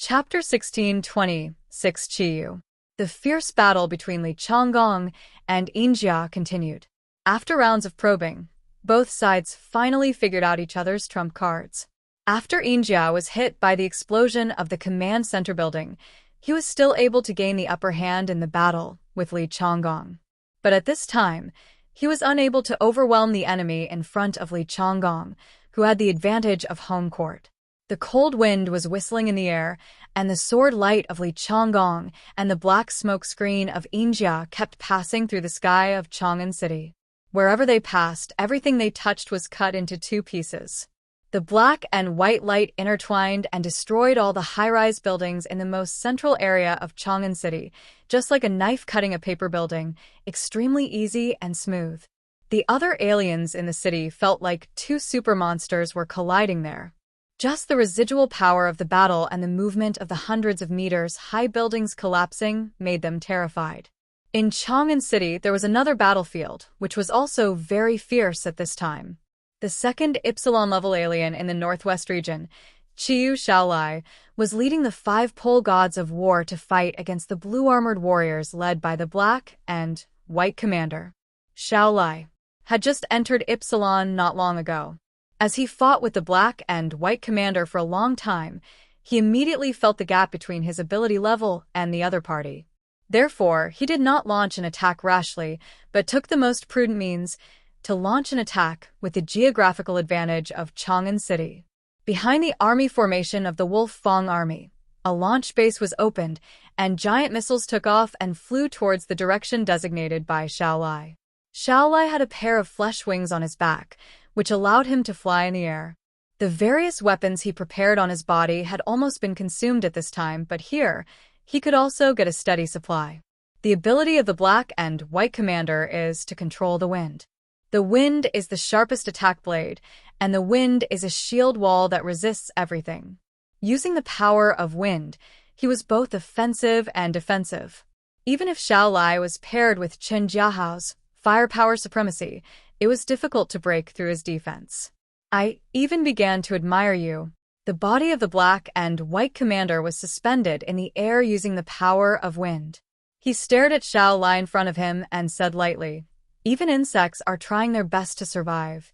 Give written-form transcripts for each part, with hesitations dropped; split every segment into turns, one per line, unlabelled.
Chapter 1626 Chiyu. The fierce battle between Li Chonggong and Injia continued. After rounds of probing, both sides finally figured out each other's trump cards. After Injia was hit by the explosion of the command center building, he was still able to gain the upper hand in the battle with Li Chonggong. But at this time, he was unable to overwhelm the enemy in front of Li Chonggong, who had the advantage of home court. The cold wind was whistling in the air, and the sword light of Li Chonggong and the black smoke screen of Injia kept passing through the sky of Chongin City. Wherever they passed, everything they touched was cut into two pieces. The black and white light intertwined and destroyed all the high-rise buildings in the most central area of Chongin City, just like a knife cutting a paper building, extremely easy and smooth. The other aliens in the city felt like two super monsters were colliding there. Just the residual power of the battle and the movement of the hundreds of meters high buildings collapsing made them terrified. In Chongin City, there was another battlefield, which was also very fierce at this time. The second Epsilon-level alien in the northwest region, Chiyu Shaolai, was leading the 5 pole gods of war to fight against the blue-armored warriors led by the black and white commander. Shaolai had just entered Epsilon not long ago. As he fought with the black and white commander for a long time, he immediately felt the gap between his ability level and the other party. Therefore, he did not launch an attack rashly, but took the most prudent means to launch an attack with the geographical advantage of Chongin City. Behind the army formation of the Wolf Fong Army, a launch base was opened, and giant missiles took off and flew towards the direction designated by Shaolai. Shaolai had a pair of flesh wings on his back, which allowed him to fly in the air. The various weapons he prepared on his body had almost been consumed at this time, but here, he could also get a steady supply. The ability of the black and white commander is to control the wind. The wind is the sharpest attack blade, and the wind is a shield wall that resists everything. Using the power of wind, he was both offensive and defensive. Even if Shaolai was paired with Chen Jiahao's firepower supremacy, it was difficult to break through his defense. I even began to admire you. The body of the black and white commander was suspended in the air using the power of wind. He stared at Shaolai in front of him and said lightly, "Even insects are trying their best to survive.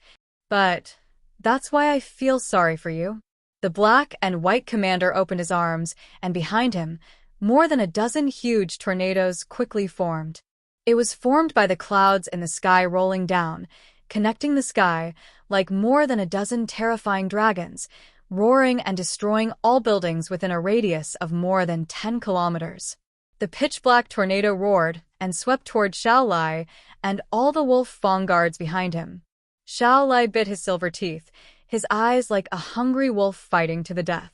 But that's why I feel sorry for you." The black and white commander opened his arms, and behind him, more than a dozen huge tornadoes quickly formed. It was formed by the clouds in the sky rolling down, connecting the sky like more than a dozen terrifying dragons, roaring and destroying all buildings within a radius of more than 10 kilometers. The pitch-black tornado roared and swept toward Shaolai and all the Wolf Fong guards behind him. Shaolai bit his silver teeth, his eyes like a hungry wolf fighting to the death.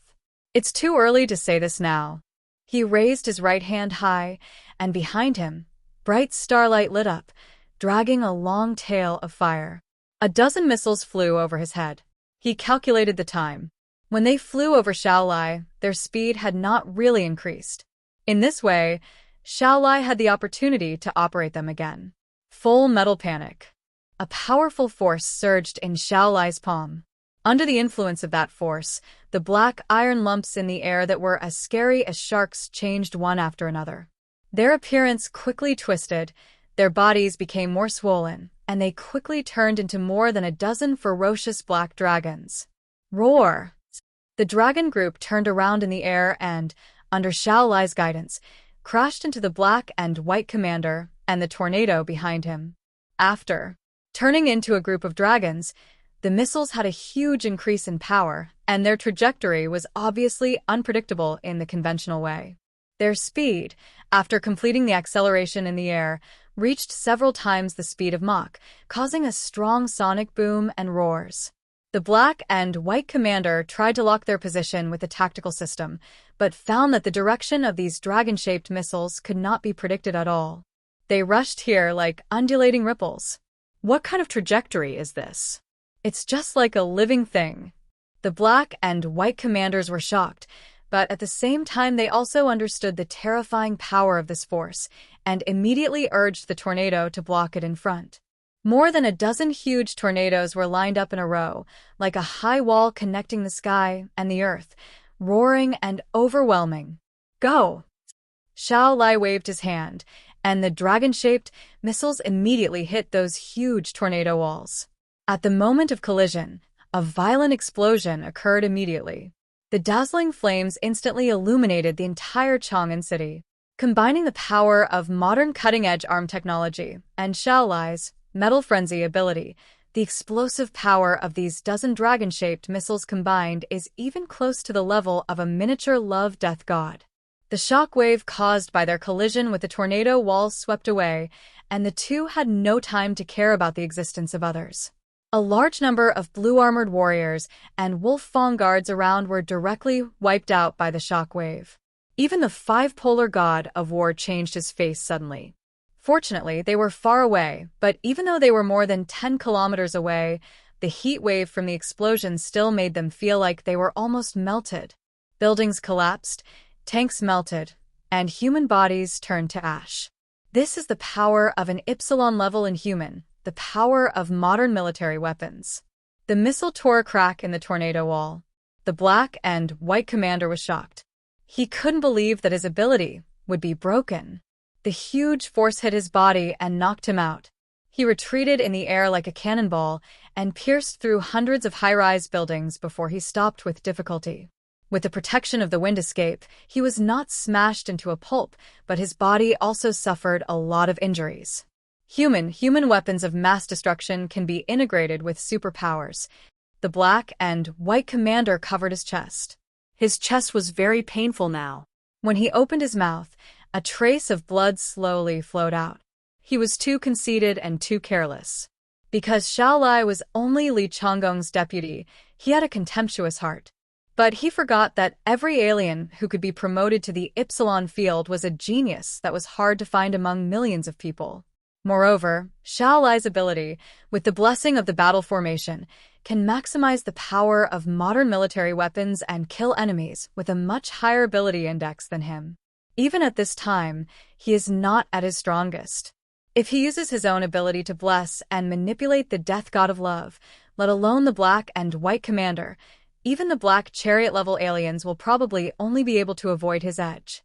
"It's too early to say this now." He raised his right hand high, and behind him, bright starlight lit up, dragging a long tail of fire. A dozen missiles flew over his head. He calculated the time. When they flew over Shaolai, their speed had not really increased. In this way, Shaolai had the opportunity to operate them again. Full metal panic. A powerful force surged in Shaolai's palm. Under the influence of that force, the black iron lumps in the air that were as scary as sharks changed one after another. Their appearance quickly twisted, their bodies became more swollen, and they quickly turned into more than a dozen ferocious black dragons. Roar! The dragon group turned around in the air and, under Shaolai's guidance, crashed into the black and white commander and the tornado behind him. After turning into a group of dragons, the missiles had a huge increase in power, and their trajectory was obviously unpredictable in the conventional way. Their speed, after completing the acceleration in the air, reached several times the speed of Mach, causing a strong sonic boom and roars. The black and white commander tried to lock their position with the tactical system, but found that the direction of these dragon-shaped missiles could not be predicted at all. They rushed here like undulating ripples. What kind of trajectory is this? It's just like a living thing. The black and white commanders were shocked, but at the same time they also understood the terrifying power of this force, and immediately urged the tornado to block it in front. More than a dozen huge tornadoes were lined up in a row, like a high wall connecting the sky and the earth, roaring and overwhelming. Go! Xiao Lai waved his hand, and the dragon-shaped missiles immediately hit those huge tornado walls. At the moment of collision, a violent explosion occurred immediately. The dazzling flames instantly illuminated the entire Chongin city. Combining the power of modern cutting-edge arm technology and Xiao Lai's metal frenzy ability, the explosive power of these dozen dragon-shaped missiles combined is even close to the level of a miniature love-death god. The shockwave caused by their collision with the tornado walls swept away, and the two had no time to care about the existence of others. A large number of blue-armored warriors and wolf fang guards around were directly wiped out by the shockwave. Even the five-polar god of war changed his face suddenly. Fortunately, they were far away, but even though they were more than 10 kilometers away, the heat wave from the explosion still made them feel like they were almost melted. Buildings collapsed, tanks melted, and human bodies turned to ash. This is the power of an Epsilon-level Inhuman, the power of modern military weapons. The missile tore a crack in the tornado wall. The black and white commander was shocked. He couldn't believe that his ability would be broken. The huge force hit his body and knocked him out. He retreated in the air like a cannonball and pierced through hundreds of high-rise buildings before he stopped with difficulty. With the protection of the wind escape, he was not smashed into a pulp, but his body also suffered a lot of injuries. Human weapons of mass destruction can be integrated with superpowers. The black and white commander covered his chest. His chest was very painful now. When he opened his mouth, a trace of blood slowly flowed out. He was too conceited and too careless. Because Xiao Lai was only Li Chonggong's deputy, he had a contemptuous heart. But he forgot that every alien who could be promoted to the Epsilon field was a genius that was hard to find among millions of people. Moreover, Xiao Lai's ability, with the blessing of the battle formation, can maximize the power of modern military weapons and kill enemies with a much higher ability index than him. Even at this time, he is not at his strongest. If he uses his own ability to bless and manipulate the death god of love, let alone the black and white commander, even the black chariot-level aliens will probably only be able to avoid his edge.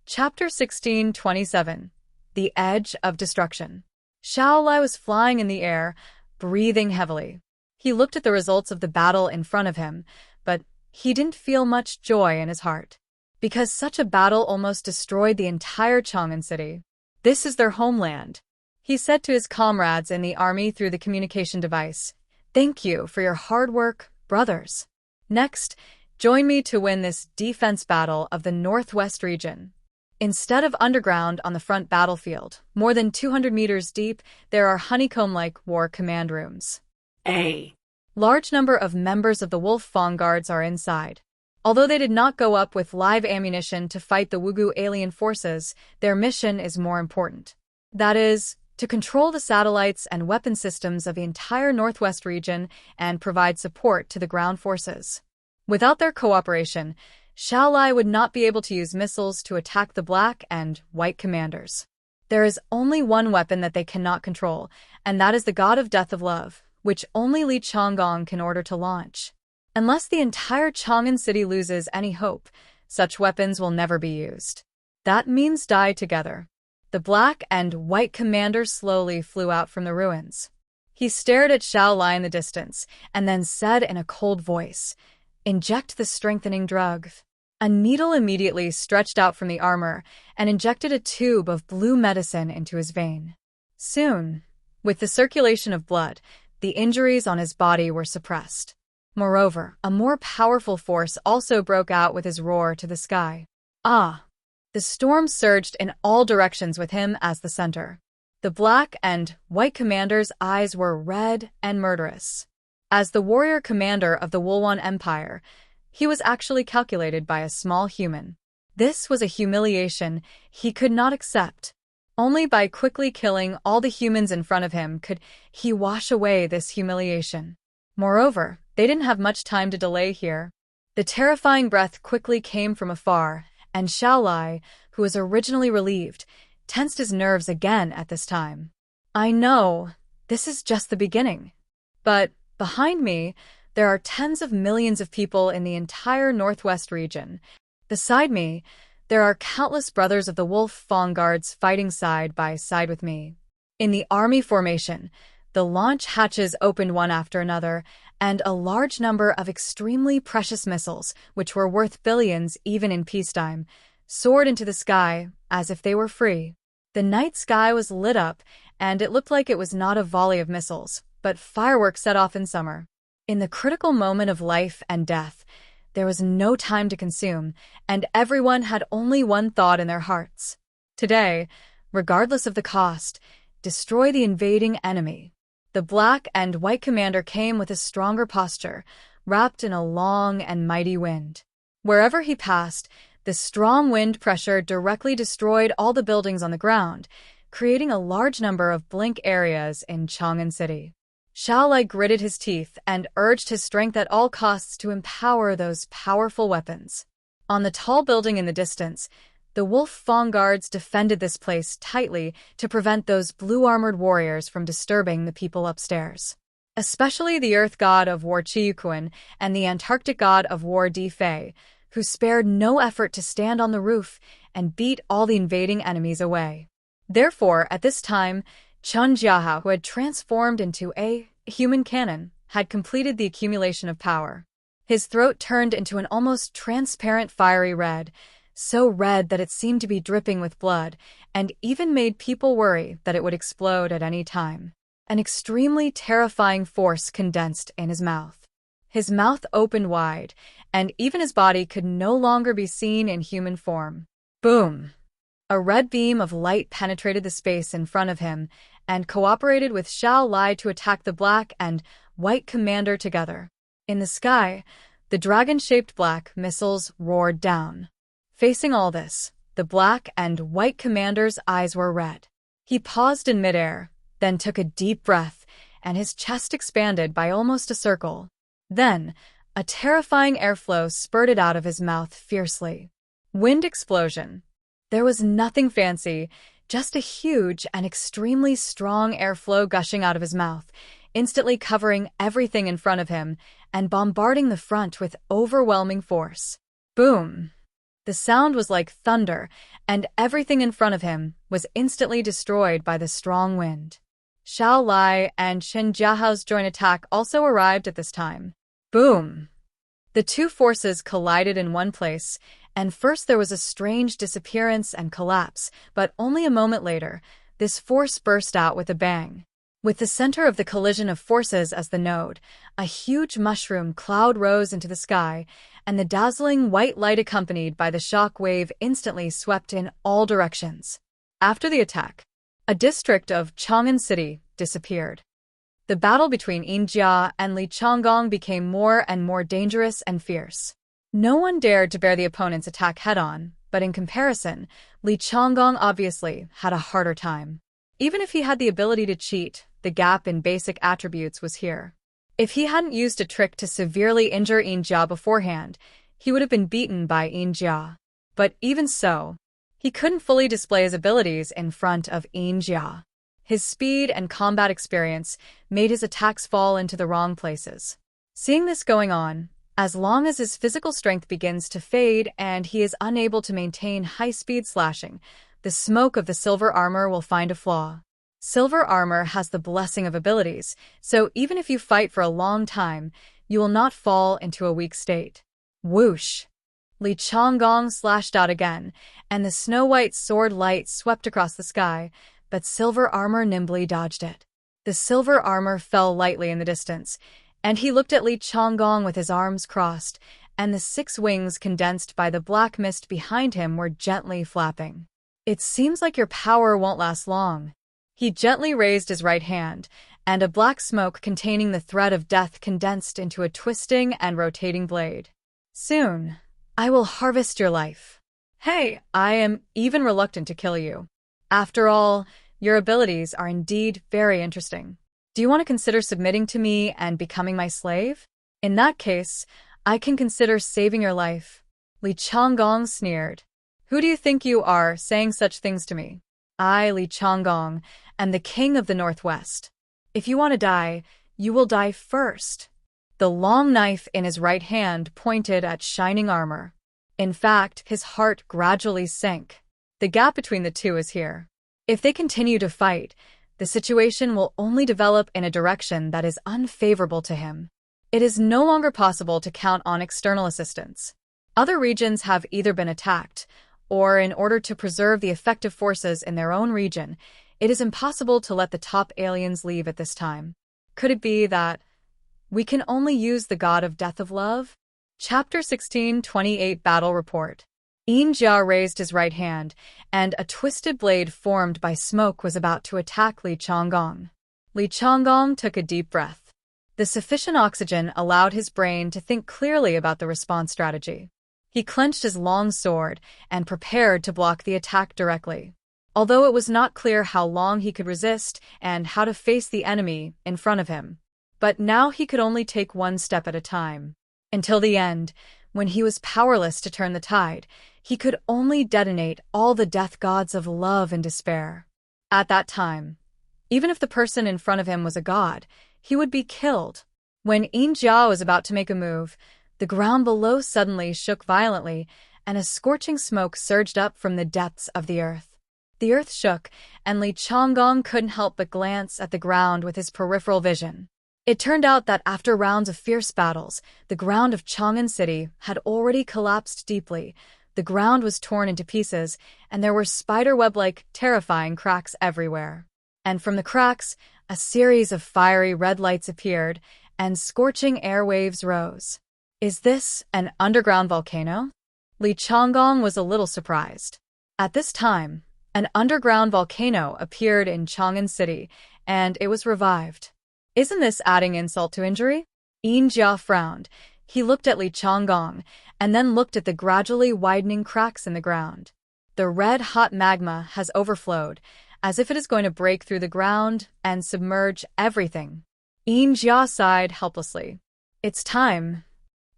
Chapter 1627. The Edge of Destruction. Xiao Lai was flying in the air, breathing heavily. He looked at the results of the battle in front of him, but he didn't feel much joy in his heart. Because such a battle almost destroyed the entire Chongin city. This is their homeland, he said to his comrades in the army through the communication device. Thank you for your hard work, brothers. Next, join me to win this defense battle of the Northwest region. Instead of underground on the front battlefield, more than 200 meters deep, there are honeycomb-like war command rooms. A large number of members of the Wolf Fang Guards are inside. Although they did not go up with live ammunition to fight the Wugu alien forces, their mission is more important. That is, to control the satellites and weapon systems of the entire Northwest region and provide support to the ground forces. Without their cooperation, Xiao Lai would not be able to use missiles to attack the black and white commanders. There is only one weapon that they cannot control, and that is the god of death of love, which only Li Chonggong can order to launch. Unless the entire Chongin city loses any hope, such weapons will never be used. That means die together. The black and white commander slowly flew out from the ruins. He stared at Xiao Lai in the distance, and then said in a cold voice, "Inject the strengthening drug." A needle immediately stretched out from the armor and injected a tube of blue medicine into his vein. Soon, with the circulation of blood, the injuries on his body were suppressed. Moreover, a more powerful force also broke out with his roar to the sky. Ah! The storm surged in all directions with him as the center. The black and white commander's eyes were red and murderous. As the warrior commander of the Wulwan Empire, he was actually calculated by a small human. This was a humiliation he could not accept. Only by quickly killing all the humans in front of him could he wash away this humiliation. Moreover, they didn't have much time to delay here. The terrifying breath quickly came from afar, and Xiao Lai, who was originally relieved, tensed his nerves again at this time. I know, this is just the beginning. But behind me, There are tens of millions of people in the entire Northwest region. Beside me, there are countless brothers of the Wolf Vanguards fighting side by side with me. In the army formation, the launch hatches opened one after another, and a large number of extremely precious missiles, which were worth billions even in peacetime, soared into the sky as if they were free. The night sky was lit up, and it looked like it was not a volley of missiles, but fireworks set off in summer. In the critical moment of life and death, there was no time to consume, and everyone had only one thought in their hearts. Today, regardless of the cost, destroy the invading enemy. The black and white commander came with a stronger posture, wrapped in a long and mighty wind. Wherever he passed, the strong wind pressure directly destroyed all the buildings on the ground, creating a large number of blink areas in Chongin City. Xiao Lai gritted his teeth and urged his strength at all costs to empower those powerful weapons. On the tall building in the distance, the Wolf Vanguards defended this place tightly to prevent those blue-armored warriors from disturbing the people upstairs. Especially the Earth God of War Chiyukuan and the Antarctic God of War Di Fei, who spared no effort to stand on the roof and beat all the invading enemies away. Therefore, at this time, Chun Jiahao, who had transformed into a human cannon, had completed the accumulation of power. His throat turned into an almost transparent fiery red, so red that it seemed to be dripping with blood, and even made people worry that it would explode at any time. An extremely terrifying force condensed in his mouth. His mouth opened wide, and even his body could no longer be seen in human form. Boom! A red beam of light penetrated the space in front of him and cooperated with Xiao Lai to attack the black and white commander together. In the sky, the dragon-shaped black missiles roared down. Facing all this, the black and white commander's eyes were red. He paused in midair, then took a deep breath, and his chest expanded by almost a circle. Then, a terrifying airflow spurted out of his mouth fiercely. Wind explosion. There was nothing fancy, just a huge and extremely strong airflow gushing out of his mouth, instantly covering everything in front of him and bombarding the front with overwhelming force. Boom! The sound was like thunder, and everything in front of him was instantly destroyed by the strong wind. Xiao Lai and Shen Jiahao's joint attack also arrived at this time. Boom! The two forces collided in one place, and first there was a strange disappearance and collapse, but only a moment later, this force burst out with a bang. With the center of the collision of forces as the node, a huge mushroom cloud rose into the sky, and the dazzling white light accompanied by the shock wave instantly swept in all directions. After the attack, a district of Chongin City disappeared. The battle between Injia and Li Chonggong became more and more dangerous and fierce. No one dared to bear the opponent's attack head-on, but in comparison, Li Chonggong obviously had a harder time. Even if he had the ability to cheat, the gap in basic attributes was here. If he hadn't used a trick to severely injure Injia beforehand, he would have been beaten by Injia. But even so, he couldn't fully display his abilities in front of Injia. His speed and combat experience made his attacks fall into the wrong places. Seeing this going on, as long as his physical strength begins to fade and he is unable to maintain high-speed slashing, the smoke of the silver armor will find a flaw. Silver armor has the blessing of abilities, so even if you fight for a long time, you will not fall into a weak state. Whoosh! Li Chonggong slashed out again, and the snow-white sword light swept across the sky, but silver armor nimbly dodged it. The silver armor fell lightly in the distance, and he looked at Li Chonggong with his arms crossed, and the 6 wings condensed by the black mist behind him were gently flapping. It seems like your power won't last long. He gently raised his right hand, and a black smoke containing the thread of death condensed into a twisting and rotating blade. Soon, I will harvest your life. Hey, I am even reluctant to kill you. After all, your abilities are indeed very interesting. Do you want to consider submitting to me and becoming my slave? In that case, I can consider saving your life. Li Chonggong sneered. Who do you think you are, saying such things to me? I, Li Chonggong, am the king of the Northwest. If you want to die, you will die first. The long knife in his right hand pointed at shining armor. In fact, his heart gradually sank. The gap between the two is here. If they continue to fight, the situation will only develop in a direction that is unfavorable to him. It is no longer possible to count on external assistance. Other regions have either been attacked, or in order to preserve the effective forces in their own region, it is impossible to let the top aliens leave at this time. Could it be that we can only use the god of death of love? Chapter 1628 Battle Report. Jia raised his right hand, and a twisted blade formed by smoke was about to attack Li Chonggong. Li Chonggong took a deep breath. The sufficient oxygen allowed his brain to think clearly about the response strategy. He clenched his long sword and prepared to block the attack directly. Although it was not clear how long he could resist and how to face the enemy in front of him. But now he could only take one step at a time. Until the end, when he was powerless to turn the tide, he could only detonate all the death gods of love and despair. At that time, even if the person in front of him was a god, he would be killed. When Jia was about to make a move, the ground below suddenly shook violently, and a scorching smoke surged up from the depths of the earth. The earth shook, and Li Chonggong couldn't help but glance at the ground with his peripheral vision. It turned out that after rounds of fierce battles, the ground of Chongin City had already collapsed deeply. The ground was torn into pieces, and there were spiderweb-like, terrifying cracks everywhere. And from the cracks, a series of fiery red lights appeared, and scorching airwaves rose. Is this an underground volcano? Li Chonggong was a little surprised. At this time, an underground volcano appeared in Chongin City, and it was revived. Isn't this adding insult to injury? Jia frowned. He looked at Li Chonggong, and then looked at the gradually widening cracks in the ground. The red-hot magma has overflowed, as if it is going to break through the ground and submerge everything. Jia sighed helplessly. It's time.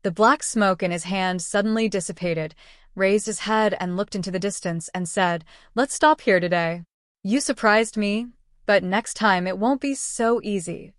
The black smoke in his hand suddenly dissipated, raised his head and looked into the distance and said, "Let's stop here today. You surprised me, but next time it won't be so easy.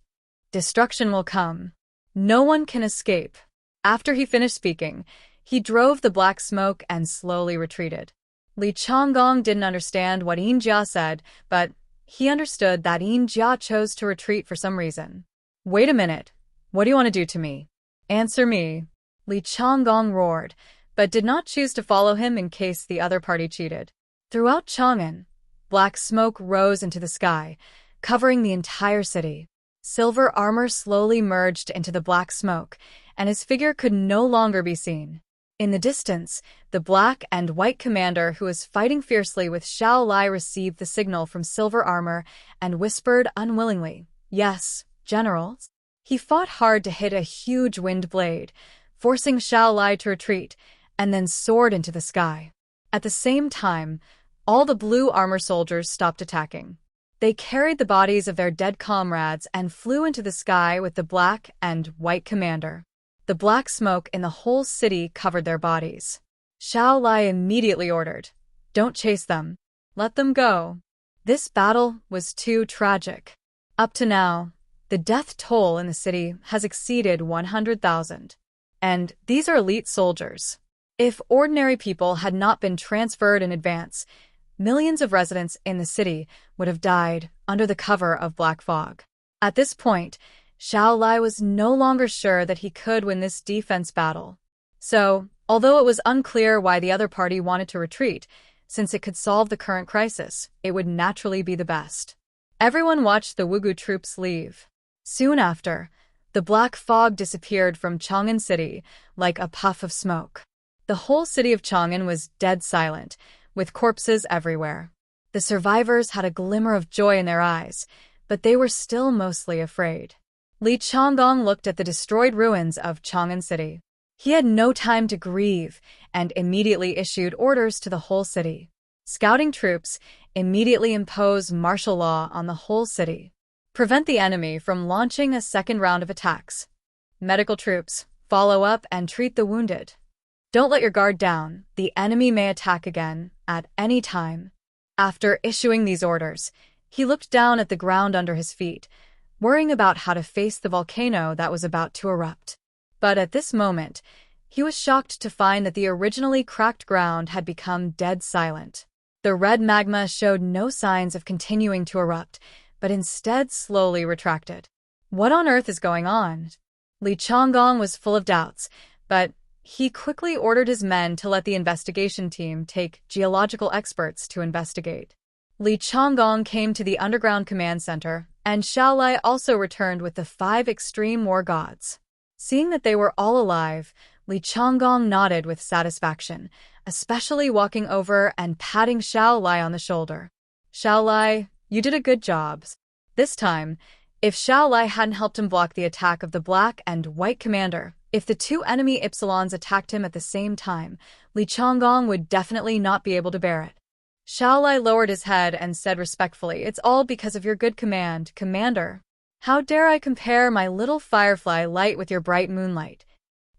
Destruction will come. No one can escape." After he finished speaking, he drove the black smoke and slowly retreated. Li Chonggong didn't understand what Jia said, but he understood that Jia chose to retreat for some reason. "Wait a minute. What do you want to do to me? Answer me." Li Chonggong roared, but did not choose to follow him in case the other party cheated. Throughout Chongin, black smoke rose into the sky, covering the entire city. Silver armor slowly merged into the black smoke, and his figure could no longer be seen. In the distance, the black and white commander who was fighting fiercely with Xiao Lai received the signal from silver armor and whispered unwillingly, "Yes, General." He fought hard to hit a huge wind blade, forcing Xiao Lai to retreat, and then soared into the sky. At the same time, all the blue armor soldiers stopped attacking. They carried the bodies of their dead comrades and flew into the sky with the black and white commander. The black smoke in the whole city covered their bodies. Xiao Lai immediately ordered, "Don't chase them. Let them go." This battle was too tragic. Up to now, the death toll in the city has exceeded 100,000. And these are elite soldiers. If ordinary people had not been transferred in advance, millions of residents in the city would have died under the cover of black fog. At this point, Xiao Lai was no longer sure that he could win this defense battle. So, although it was unclear why the other party wanted to retreat, since it could solve the current crisis, it would naturally be the best. Everyone watched the Wugu troops leave. Soon after, the black fog disappeared from Chongin City like a puff of smoke. The whole city of Chongin was dead silent, with corpses everywhere. The survivors had a glimmer of joy in their eyes, but they were still mostly afraid. Li Chonggong looked at the destroyed ruins of Chongin City. He had no time to grieve and immediately issued orders to the whole city. Scouting troops immediately impose martial law on the whole city. Prevent the enemy from launching a second round of attacks. Medical troops follow up and treat the wounded. Don't let your guard down. The enemy may attack again at any time. After issuing these orders, he looked down at the ground under his feet, worrying about how to face the volcano that was about to erupt. But at this moment, he was shocked to find that the originally cracked ground had become dead silent. The red magma showed no signs of continuing to erupt, but instead slowly retracted. What on earth is going on? Li Chonggong was full of doubts, but he quickly ordered his men to let the investigation team take geological experts to investigate. Li Chonggong came to the underground command center, and Xiaolai also returned with the 5 extreme war gods. Seeing that they were all alive, Li Chonggong nodded with satisfaction, especially walking over and patting Xiaolai on the shoulder. Xiaolai, you did a good job. This time, if Xiaolai hadn't helped him block the attack of the black and white commander, if the 2 enemy Ypsilons attacked him at the same time, Li Chonggong would definitely not be able to bear it. Xiaolai lowered his head and said respectfully, "It's all because of your good command, Commander. How dare I compare my little firefly light with your bright moonlight?"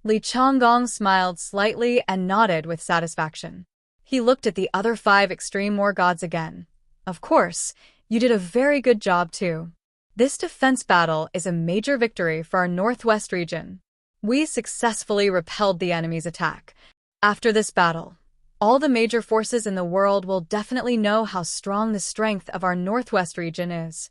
Li Chonggong smiled slightly and nodded with satisfaction. He looked at the other 5 extreme war gods again. "Of course, you did a very good job too. This defense battle is a major victory for our northwest region. We successfully repelled the enemy's attack. After this battle, all the major forces in the world will definitely know how strong the strength of our northwest region is."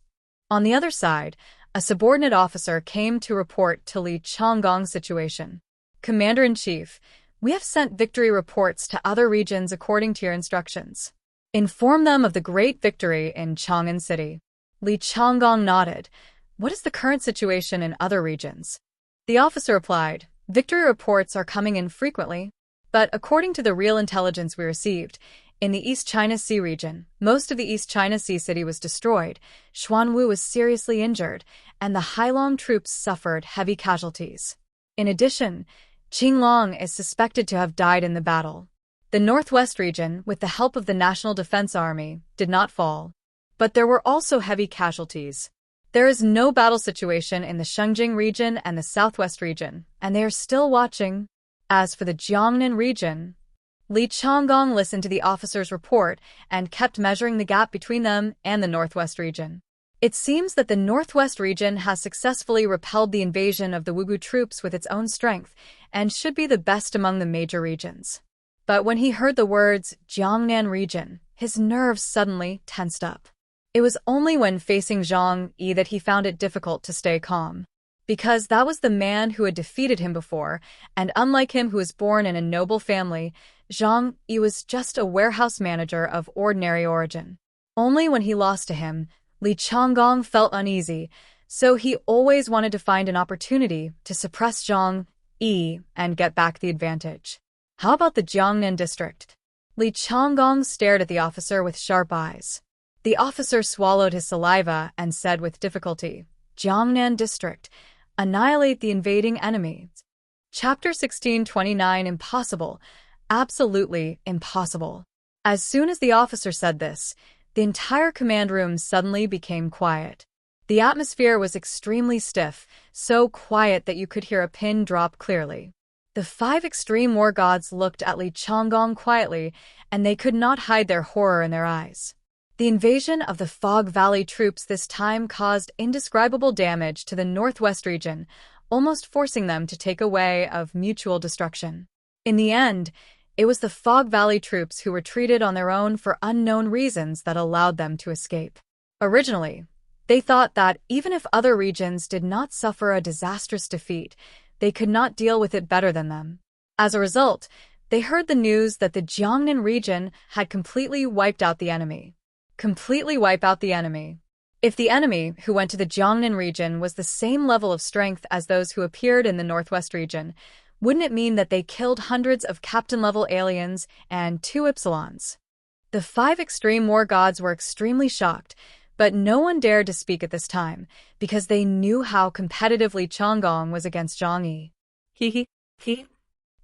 On the other side, a subordinate officer came to report to Li Chonggong's situation. "Commander-in-Chief, we have sent victory reports to other regions according to your instructions. Inform them of the great victory in Chongin City." Li Chonggong nodded. "What is the current situation in other regions?" The officer replied, "Victory reports are coming in frequently, but according to the real intelligence we received, in the East China Sea region, most of the East China Sea city was destroyed, Xuanwu was seriously injured, and the Hailong troops suffered heavy casualties. In addition, Qinglong is suspected to have died in the battle. The northwest region, with the help of the National Defense Army, did not fall. But there were also heavy casualties. There is no battle situation in the Shengjing region and the southwest region, and they are still watching. As for the Jiangnan region..." Li Chonggong listened to the officer's report and kept measuring the gap between them and the northwest region. It seems that the northwest region has successfully repelled the invasion of the Wugu troops with its own strength and should be the best among the major regions. But when he heard the words Jiangnan region, his nerves suddenly tensed up. It was only when facing Zhang Yi that he found it difficult to stay calm. Because that was the man who had defeated him before, and unlike him who was born in a noble family, Zhang Yi was just a warehouse manager of ordinary origin. Only when he lost to him, Li Chonggong felt uneasy, so he always wanted to find an opportunity to suppress Zhang Yi and get back the advantage. "How about the Jiangnan district?" Li Chonggong stared at the officer with sharp eyes. The officer swallowed his saliva and said with difficulty, "Jiangnan district. Annihilate the invading enemy." Chapter 1629. Impossible. Absolutely impossible. As soon as the officer said this, the entire command room suddenly became quiet. The atmosphere was extremely stiff, so quiet that you could hear a pin drop clearly. The 5 extreme war gods looked at Li Chonggong quietly, and they could not hide their horror in their eyes. The invasion of the Fog Valley troops this time caused indescribable damage to the northwest region, almost forcing them to take a way of mutual destruction. In the end, it was the Fog Valley troops who retreated on their own for unknown reasons that allowed them to escape. Originally, they thought that even if other regions did not suffer a disastrous defeat, they could not deal with it better than them. As a result, they heard the news that the Jiangnan region had completely wiped out the enemy. Completely wipe out the enemy. If the enemy who went to the Jiangnan region was the same level of strength as those who appeared in the northwest region, wouldn't it mean that they killed hundreds of captain-level aliens and 2 Ypsilons? The 5 extreme war gods were extremely shocked, but no one dared to speak at this time, because they knew how competitive Li Chonggong was against Zhang Yi. He.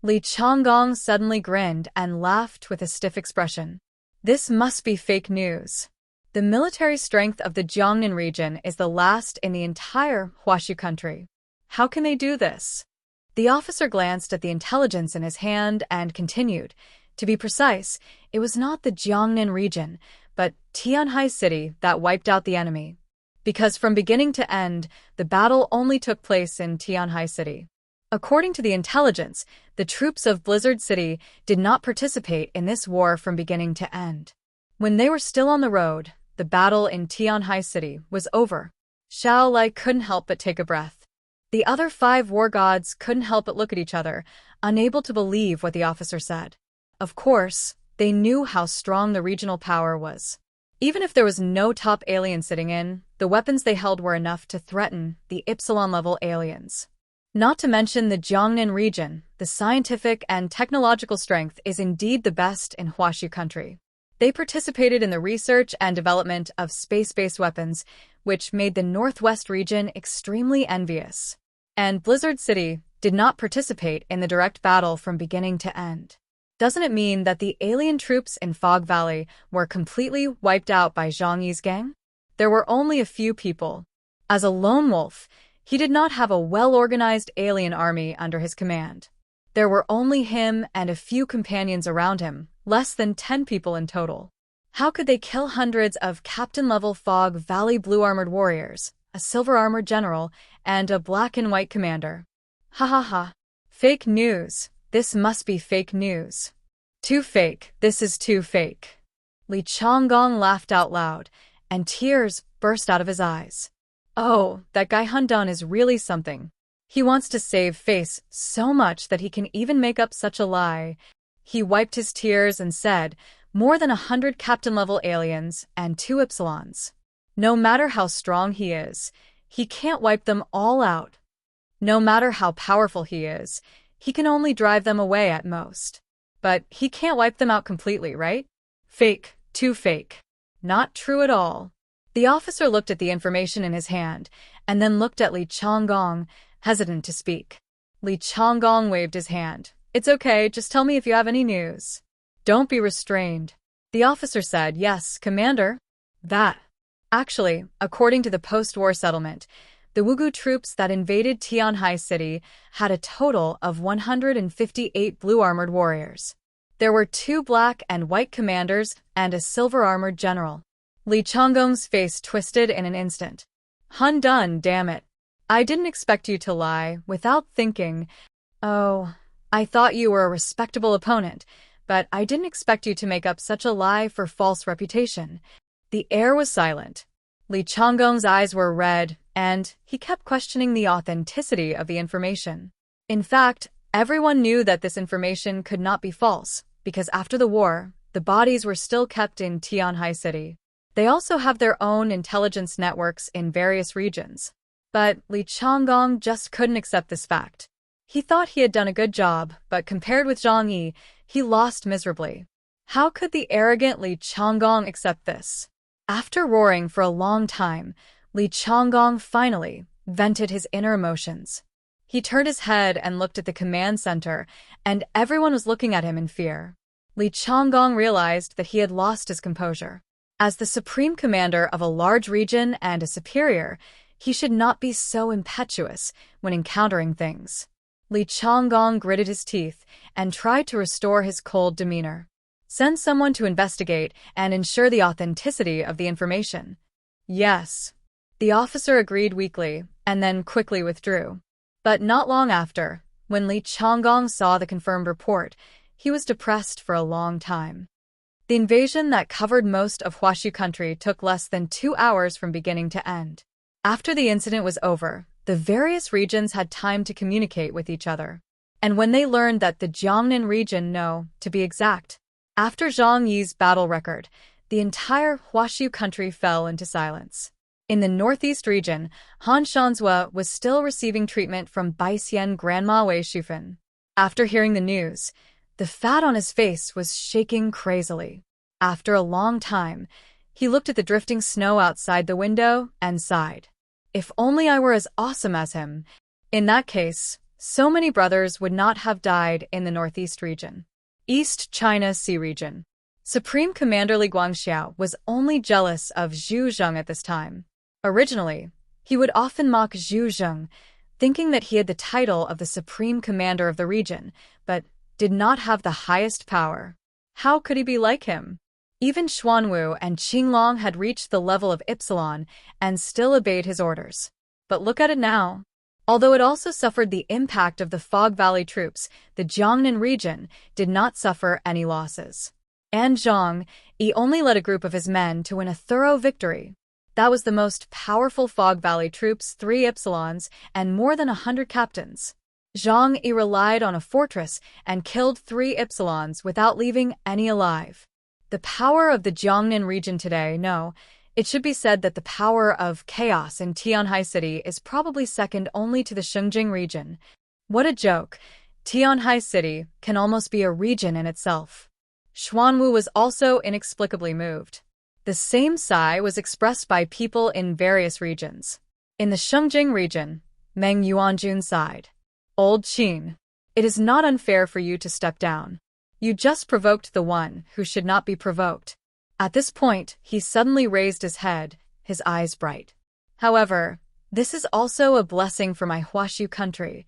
Li Chonggong suddenly grinned and laughed with a stiff expression. This must be fake news. The military strength of the Jiangnan region is the last in the entire Huashu country. How can they do this? The officer glanced at the intelligence in his hand and continued. To be precise, it was not the Jiangnan region, but Tianhai City that wiped out the enemy. because from beginning to end, the battle only took place in Tianhai City. According to the intelligence, the troops of Blizzard City did not participate in this war from beginning to end. When they were still on the road, the battle in Tianhai City was over. Xiao Lai couldn't help but take a breath. The other 5 war gods couldn't help but look at each other, unable to believe what the officer said. Of course, they knew how strong the regional power was. Even if there was no top alien sitting in, the weapons they held were enough to threaten the Epsilon-level aliens. Not to mention the Jiangnan region, the scientific and technological strength is indeed the best in Huaxu country. They participated in the research and development of space-based weapons, which made the Northwest region extremely envious. And Blizzard City did not participate in the direct battle from beginning to end. Doesn't it mean that the alien troops in Fog Valley were completely wiped out by Zhang Yi's gang? There were only a few people. As a lone wolf, he did not have a well-organized alien army under his command. There were only him and a few companions around him, less than 10 people in total. How could they kill hundreds of captain-level Fog Valley blue-armored warriors, a silver-armored general, and a black-and-white commander? Ha ha ha. Fake news. This must be fake news. Too fake. This is too fake. Li Chonggong laughed out loud, and tears burst out of his eyes. Oh, that guy Han Dan is really something. He wants to save face so much that he can even make up such a lie. He wiped his tears and said, more than 100 captain-level aliens and 2 Epsilons. No matter how strong he is, he can't wipe them all out. No matter how powerful he is, he can only drive them away at most. But he can't wipe them out completely, right? Fake. Too fake. Not true at all. The officer looked at the information in his hand, and then looked at Li Chonggong, hesitant to speak. Li Chonggong waved his hand. It's okay, just tell me if you have any news. Don't be restrained. The officer said, yes, Commander. That. Actually, according to the post-war settlement, the Wugu troops that invaded Tianhai City had a total of 158 blue-armored warriors. There were 2 black and white commanders and a silver-armored general. Li Chonggong's face twisted in an instant. Han Dan, damn it. I didn't expect you to lie without thinking. Oh, I thought you were a respectable opponent, but I didn't expect you to make up such a lie for false reputation. The air was silent. Li Chonggong's eyes were red, and he kept questioning the authenticity of the information. In fact, everyone knew that this information could not be false, because after the war, the bodies were still kept in Tianhai City. They also have their own intelligence networks in various regions. But Li Chonggong just couldn't accept this fact. He thought he had done a good job, but compared with Zhang Yi, he lost miserably. How could the arrogant Li Chonggong accept this? After roaring for a long time, Li Chonggong finally vented his inner emotions. He turned his head and looked at the command center, and everyone was looking at him in fear. Li Chonggong realized that he had lost his composure. As the supreme commander of a large region and a superior, he should not be so impetuous when encountering things. Li Chonggong gritted his teeth and tried to restore his cold demeanor. Send someone to investigate and ensure the authenticity of the information. Yes. The officer agreed weakly and then quickly withdrew. But not long after, when Li Chonggong saw the confirmed report, he was depressed for a long time. The invasion that covered most of Huaxu country took less than 2 hours from beginning to end. After the incident was over, the various regions had time to communicate with each other. And when they learned that the Jiangnan region, no, to be exact, after Zhang Yi's battle record, the entire Huaxu country fell into silence. In the northeast region, Han Shanzhua was still receiving treatment from Baixian Grandma Wei Shufan. After hearing the news, the fat on his face was shaking crazily. After a long time, he looked at the drifting snow outside the window and sighed. If only I were as awesome as him. In that case, so many brothers would not have died in the northeast region. East China Sea region. Supreme Commander Li Guangxiao was only jealous of Zhu Zheng at this time. Originally, he would often mock Zhu Zheng, thinking that he had the title of the Supreme Commander of the region, but did not have the highest power. How could he be like him? Even Xuanwu and Qinglong had reached the level of Ypsilon and still obeyed his orders. But look at it now. Although it also suffered the impact of the Fog Valley troops, the Jiangnan region did not suffer any losses. And Jang, he only led a group of his men to win a thorough victory. That was the most powerful Fog Valley troops, 3 Ypsilons, and more than 100 captains. Zhang Yi relied on a fortress and killed 3 Ypsilons without leaving any alive. The power of the Jiangnan region today, no, it should be said that the power of chaos in Tianhai City is probably second only to the Shengjing region. What a joke! Tianhai City can almost be a region in itself. Xuanwu was also inexplicably moved. The same sigh was expressed by people in various regions. In the Shengjing region, Meng Yuanjun sighed. Old Qin, it is not unfair for you to step down. You just provoked the one who should not be provoked. At this point, he suddenly raised his head, his eyes bright. However, this is also a blessing for my Huashu country.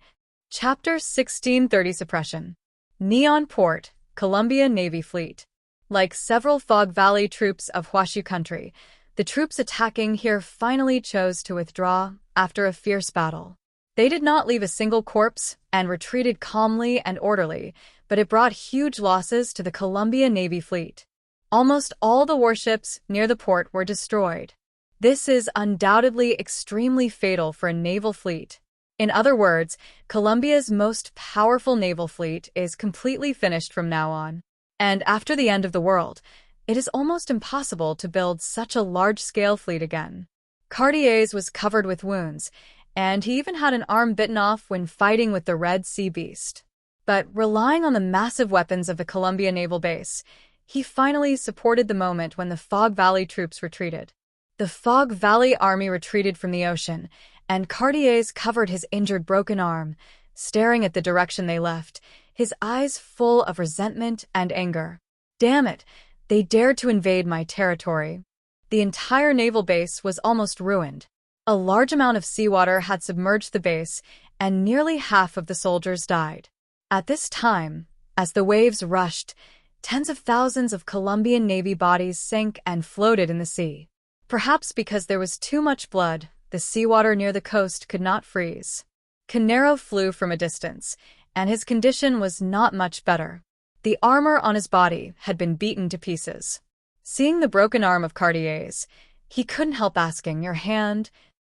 Chapter 1630 Suppression. Neon Port, Columbia Navy Fleet. Like several Fog Valley troops of Huashu country, the troops attacking here finally chose to withdraw after a fierce battle. They did not leave a single corpse and retreated calmly and orderly, but it brought huge losses to the Columbia Navy Fleet. Almost all the warships near the port were destroyed. This is undoubtedly extremely fatal for a naval fleet. In other words, Columbia's most powerful naval fleet is completely finished from now on. And after the end of the world, it is almost impossible to build such a large-scale fleet again. Cartier's was covered with wounds, and he even had an arm bitten off when fighting with the Red Sea Beast. But relying on the massive weapons of the Columbia Naval Base, he finally supported the moment when the Fog Valley troops retreated. The Fog Valley army retreated from the ocean, and Cartier's covered his injured broken arm, staring at the direction they left, his eyes full of resentment and anger. Damn it, they dared to invade my territory. The entire naval base was almost ruined. A large amount of seawater had submerged the base, and nearly half of the soldiers died. At this time, as the waves rushed, tens of thousands of Colombian Navy bodies sank and floated in the sea. Perhaps because there was too much blood, the seawater near the coast could not freeze. Canero flew from a distance, and his condition was not much better. The armor on his body had been beaten to pieces. Seeing the broken arm of Cartier's, he couldn't help asking, "Your hand?"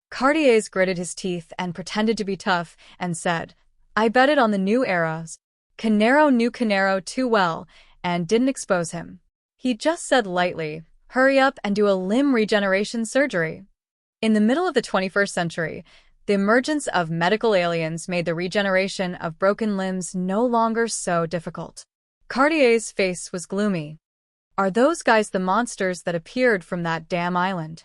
Cartier's gritted his teeth and pretended to be tough and said, "I bet it on the new eras." Canero knew Canero too well and didn't expose him. He just said lightly, "Hurry up and do a limb regeneration surgery." In the middle of the 21st century, the emergence of medical aliens made the regeneration of broken limbs no longer so difficult. Cartier's face was gloomy. "Are those guys the monsters that appeared from that damn island?"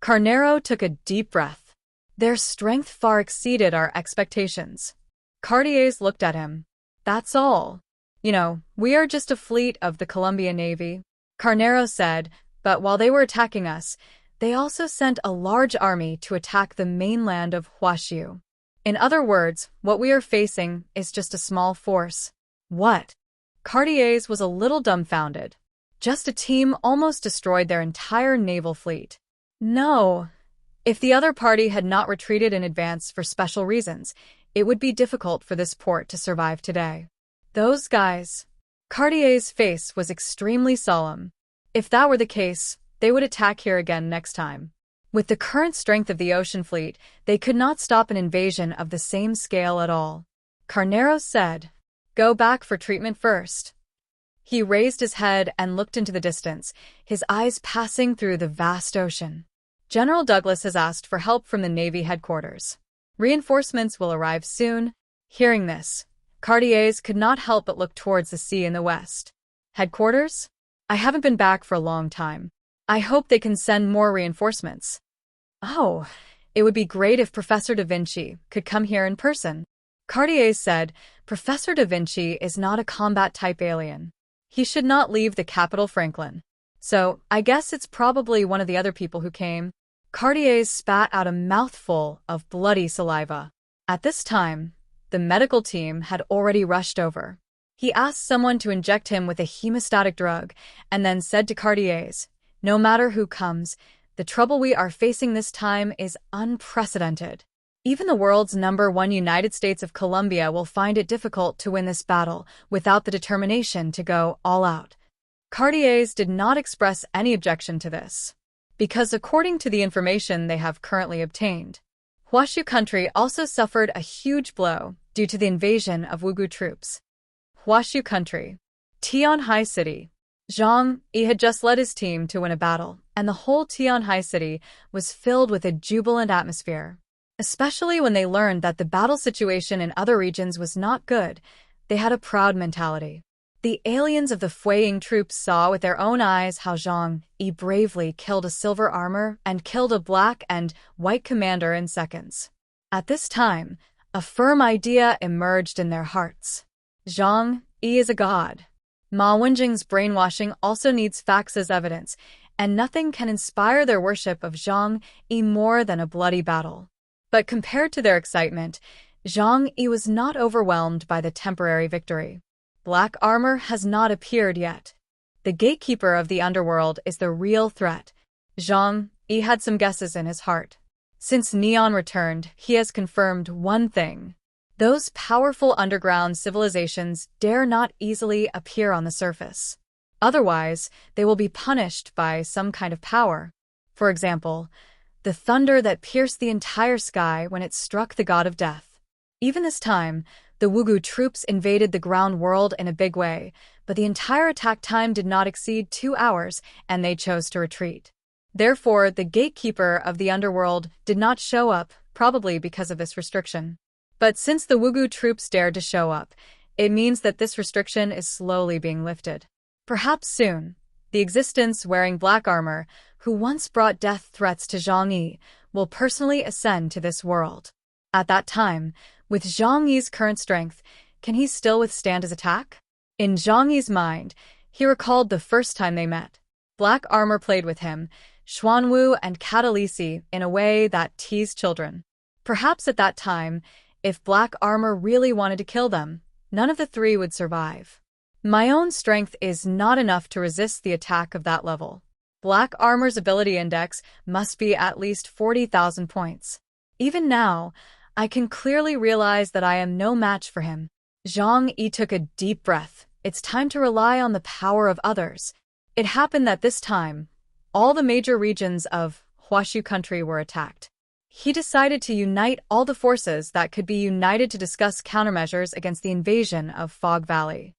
Carnero took a deep breath. "Their strength far exceeded our expectations." Cartier's looked at him. "That's all. You know, we are just a fleet of the Columbia Navy," Carnero said, "but while they were attacking us, they also sent a large army to attack the mainland of Huashu. In other words, what we are facing is just a small force." "What?" Cartier's was a little dumbfounded. Just a team almost destroyed their entire naval fleet. No. If the other party had not retreated in advance for special reasons, it would be difficult for this port to survive today. Those guys. Cartier's face was extremely solemn. If that were the case, they would attack here again next time. With the current strength of the ocean fleet, they could not stop an invasion of the same scale at all. Carnero said, "Go back for treatment first." He raised his head and looked into the distance, his eyes passing through the vast ocean. "General Douglas has asked for help from the Navy headquarters. Reinforcements will arrive soon." Hearing this, Cartier's could not help but look towards the sea in the west. "Headquarters? I haven't been back for a long time. I hope they can send more reinforcements." "Oh, it would be great if Professor Da Vinci could come here in person." Cartier said, "Professor Da Vinci is not a combat-type alien. He should not leave the capital Franklin. So, I guess it's probably one of the other people who came." Cartier spat out a mouthful of bloody saliva. At this time, the medical team had already rushed over. He asked someone to inject him with a hemostatic drug and then said to Cartiers, "No matter who comes, the trouble we are facing this time is unprecedented. Even the world's #1 United States of Colombia will find it difficult to win this battle without the determination to go all out." Cartiers did not express any objection to this, because according to the information they have currently obtained, Hwashu country also suffered a huge blow due to the invasion of Wugu troops. Hwashu country. Tianhai City. Jang had just led his team to win a battle, and the whole Tianhai City was filled with a jubilant atmosphere. Especially when they learned that the battle situation in other regions was not good, they had a proud mentality. The aliens of the Fueying troops saw with their own eyes how Zhang Yi bravely killed a silver armor and killed a black and white commander in seconds. At this time, a firm idea emerged in their hearts. Zhang Yi is a god. Ma Wenjing's brainwashing also needs facts as evidence, and nothing can inspire their worship of Zhang Yi more than a bloody battle. But compared to their excitement, Zhang Yi was not overwhelmed by the temporary victory. Black armor has not appeared yet. The gatekeeper of the underworld is the real threat. Zhang Yi had some guesses in his heart. Since Neon returned, he has confirmed one thing. Those powerful underground civilizations dare not easily appear on the surface. Otherwise, they will be punished by some kind of power. For example, the thunder that pierced the entire sky when it struck the god of death. Even this time, the Wugu troops invaded the ground world in a big way, but the entire attack time did not exceed 2 hours, and they chose to retreat. Therefore, the gatekeeper of the underworld did not show up, probably because of this restriction. But since the Wugu troops dared to show up, it means that this restriction is slowly being lifted. Perhaps soon, the existence wearing black armor, who once brought death threats to Zhang Yi, will personally ascend to this world. At that time, with Zhang Yi's current strength, can he still withstand his attack? In Zhang Yi's mind, he recalled the first time they met. Black armor played with him, Xuanwu and Catalisi, in a way that teased children. Perhaps at that time, if black armor really wanted to kill them, none of the three would survive. My own strength is not enough to resist the attack of that level. Black armor's ability index must be at least 40,000 points. Even now, I can clearly realize that I am no match for him. Zhang Yi took a deep breath. It's time to rely on the power of others. It happened that this time, all the major regions of Hwashu country were attacked. He decided to unite all the forces that could be united to discuss countermeasures against the invasion of Fog Valley.